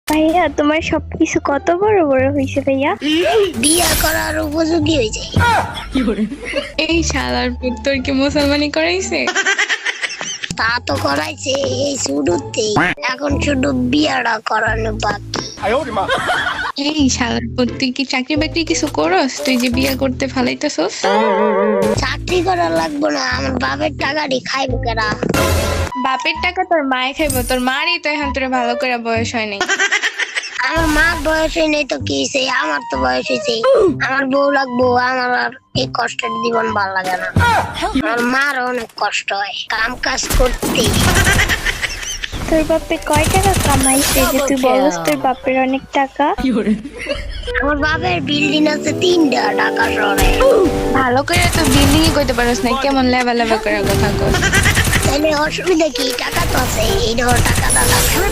ভাইয়া তোমার সবকিছু কত বড় বড় হয়েছে ভাইয়া। বিয়ে করার উপযোগী হয়েছে। এই শালার পুত তোর কি মুসলমানি করাইছে? তা তো করাইছে এই শুরুতেই, এখন শুধু বিয়েটা করানো বাকি। এই শালার পুত তুই কি চাকরি বাকরি কিছু করস? তুই যে বিয়ে করতে ফালাইতেছস? চাকরি করা লাগবো না, আমার বাপের টাকাটি খাইবো কেনা। বাপের টাকা তোর মায়ে খাইবো, তোর মারই তো এখন তোর ভালো করে বয়স হয় নাই। আমার মার বয়স হয় নাই তো কি হয়েছে, আমার তো বয়স হয়েছে। আমার বউ লাগবো, আমার আর এই কষ্টের জীবন ভালো লাগে না। আমার মার অনেক কষ্ট হয় কাম কাজ করতে। তোর বাপে কয় টাকা কামাইছে যে তুই বলস তোর বাপের অনেক টাকা? আমার বাপের বিল্ডিং আছে 3টা ঢাকা শহরে। ভালো করে তো বিল্ডিং ই কইতে পারস না, কেমন লেভেল লেভেল করে কথা কস। তাহলে অসুবিধা কি, টাকা তো আছে, এই ধর টাকাটা লাগবে।